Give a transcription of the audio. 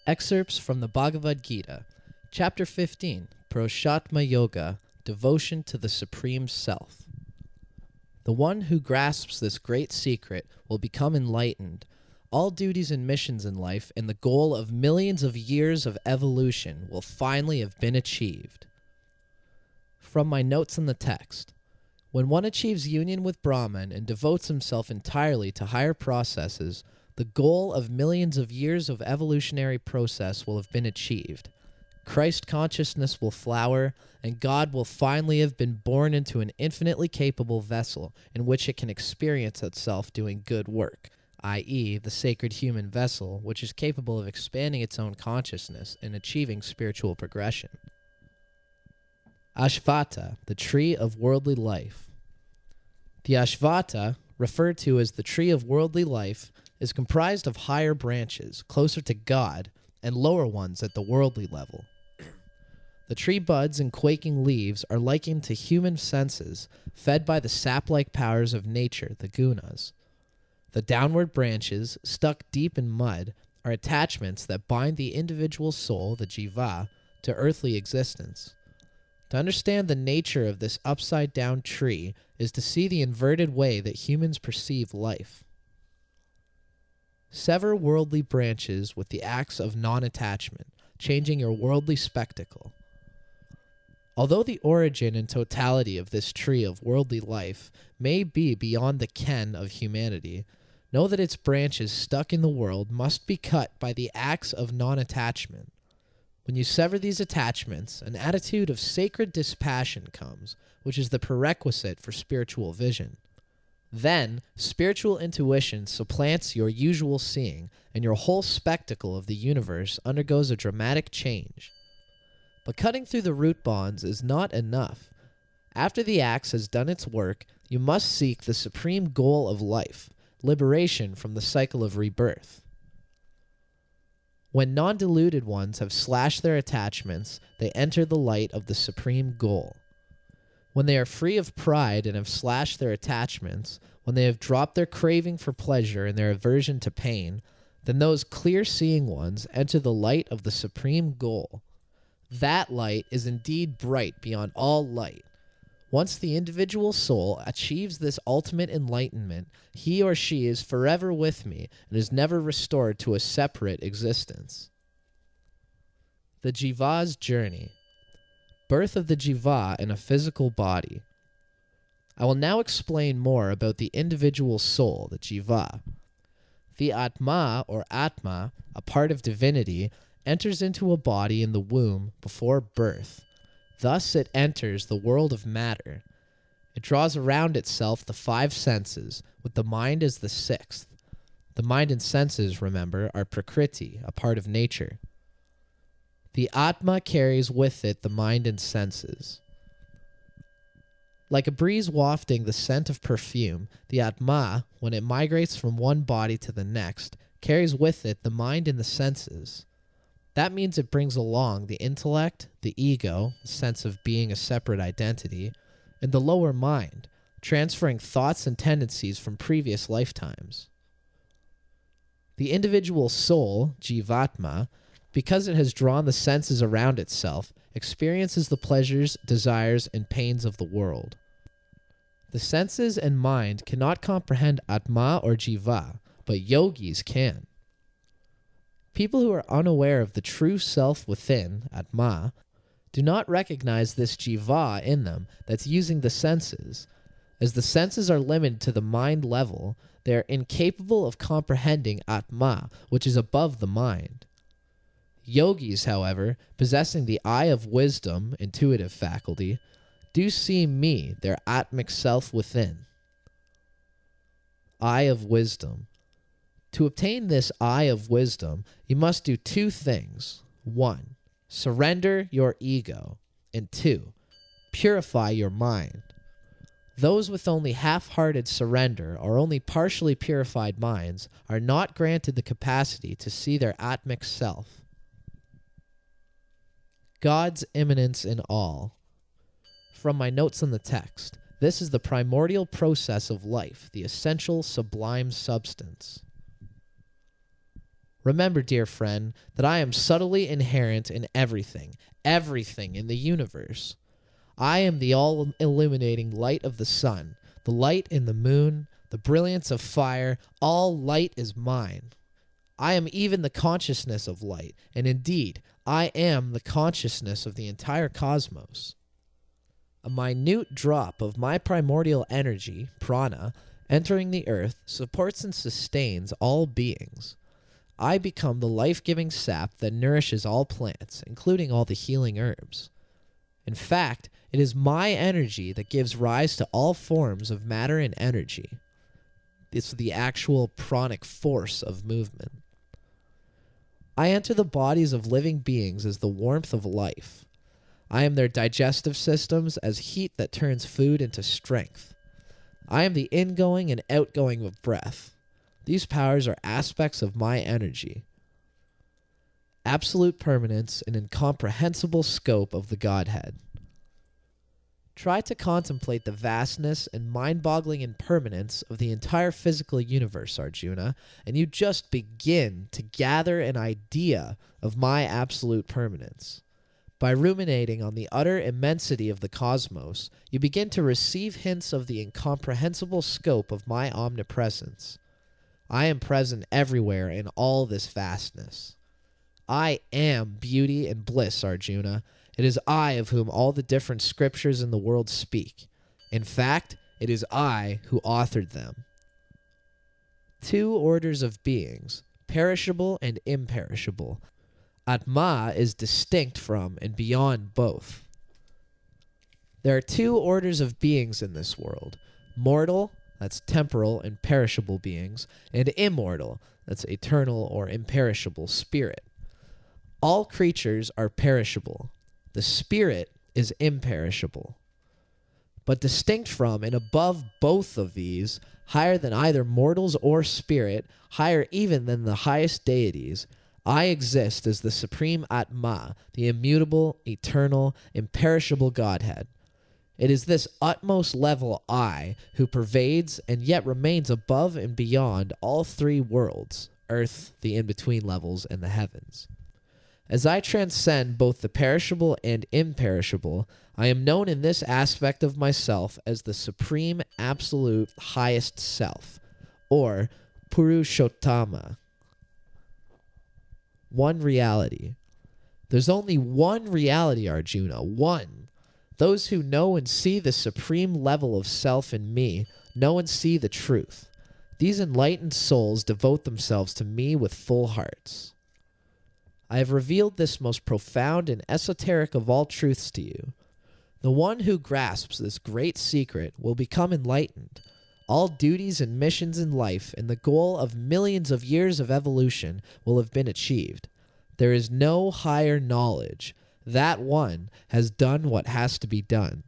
Excerpts from the Bhagavad Gita, Chapter 15, Purushottama Yoga, Devotion to the Supreme Self. The one who grasps this great secret will become enlightened. All duties and missions in life and the goal of millions of years of evolution will finally have been achieved. From my notes in the text, when one achieves union with Brahman and devotes himself entirely to higher processes, the goal of millions of years of evolutionary process will have been achieved. Christ consciousness will flower, and God will finally have been born into an infinitely capable vessel in which it can experience itself doing good work, i.e., the sacred human vessel, which is capable of expanding its own consciousness and achieving spiritual progression. Ashvata, the tree of worldly life. The Ashvata, referred to as the tree of worldly life, is comprised of higher branches, closer to God, and lower ones at the worldly level. The tree buds and quaking leaves are likened to human senses, fed by the sap-like powers of nature, the gunas. The downward branches, stuck deep in mud, are attachments that bind the individual soul, the jiva, to earthly existence. To understand the nature of this upside-down tree is to see the inverted way that humans perceive life. Sever worldly branches with the axe of non-attachment, changing your worldly spectacle. Although the origin and totality of this tree of worldly life may be beyond the ken of humanity, know that its branches stuck in the world must be cut by the axe of non-attachment. When you sever these attachments, an attitude of sacred dispassion comes, which is the prerequisite for spiritual vision. Then, spiritual intuition supplants your usual seeing, and your whole spectacle of the universe undergoes a dramatic change. But cutting through the root bonds is not enough. After the axe has done its work, you must seek the supreme goal of life, liberation from the cycle of rebirth. When non-deluded ones have slashed their attachments, they enter the light of the supreme goal. When they are free of pride and have slashed their attachments, when they have dropped their craving for pleasure and their aversion to pain, then those clear-seeing ones enter the light of the supreme goal. That light is indeed bright beyond all light. Once the individual soul achieves this ultimate enlightenment, he or she is forever with me and is never restored to a separate existence. The Jiva's journey. Birth of the Jiva in a physical body. I will now explain more about the individual soul, the Jiva. The Atma, or Atma, a part of divinity, enters into a body in the womb before birth. Thus it enters the world of matter. It draws around itself the five senses, with the mind as the sixth. The mind and senses, remember, are prakriti, a part of nature. The Atma carries with it the mind and senses. Like a breeze wafting the scent of perfume, the Atma, when it migrates from one body to the next, carries with it the mind and the senses. That means it brings along the intellect, the ego, the sense of being a separate identity, and the lower mind, transferring thoughts and tendencies from previous lifetimes. The individual soul, Jivatma, because it has drawn the senses around itself, experiences the pleasures, desires, and pains of the world. The senses and mind cannot comprehend Atma or Jiva, but yogis can. People who are unaware of the true self within, Atma, do not recognize this Jiva in them that's using the senses. As the senses are limited to the mind level, they are incapable of comprehending Atma, which is above the mind. Yogis, however, possessing the eye of wisdom, intuitive faculty, do see me, their Atmic self within. Eye of wisdom. To obtain this eye of wisdom, you must do two things. 1. Surrender your ego. And 2. Purify your mind. Those with only half-hearted surrender or only partially purified minds are not granted the capacity to see their Atmic self. God's immanence in all. From my notes on the text, this is the primordial process of life, the essential sublime substance. Remember, dear friend, that I am subtly inherent in everything in the universe. I am the all-illuminating light of the sun, the light in the moon, the brilliance of fire. All light is mine. I am even the consciousness of light, and indeed, I am the consciousness of the entire cosmos. A minute drop of my primordial energy, prana, entering the earth, supports and sustains all beings. I become the life-giving sap that nourishes all plants, including all the healing herbs. In fact, it is my energy that gives rise to all forms of matter and energy. It's the actual pranic force of movement. I enter the bodies of living beings as the warmth of life. I am their digestive systems as heat that turns food into strength. I am the ingoing and outgoing of breath. These powers are aspects of my energy. Absolute permanence and incomprehensible scope of the Godhead. Try to contemplate the vastness and mind-boggling impermanence of the entire physical universe, Arjuna, and you just begin to gather an idea of my absolute permanence. By ruminating on the utter immensity of the cosmos, you begin to receive hints of the incomprehensible scope of my omnipresence. I am present everywhere in all this vastness. I am beauty and bliss, Arjuna. It is I of whom all the different scriptures in the world speak. In fact, it is I who authored them. Two orders of beings, perishable and imperishable. Atma is distinct from and beyond both. There are two orders of beings in this world, mortal, that's temporal and perishable beings, and immortal, that's eternal or imperishable spirit. All creatures are perishable. The spirit is imperishable. But distinct from and above both of these, higher than either mortals or spirit, higher even than the highest deities, I exist as the supreme Atma, the immutable, eternal, imperishable Godhead. It is this utmost level I who pervades and yet remains above and beyond all three worlds, earth, the in-between levels, and the heavens. As I transcend both the perishable and imperishable, I am known in this aspect of myself as the supreme, absolute, highest self, or Purushottama. One reality. There's only one reality, Arjuna, one. Those who know and see the supreme level of self in me know and see the truth. These enlightened souls devote themselves to me with full hearts. I have revealed this most profound and esoteric of all truths to you. The one who grasps this great secret will become enlightened. All duties and missions in life and the goal of millions of years of evolution will have been achieved. There is no higher knowledge. That one has done what has to be done.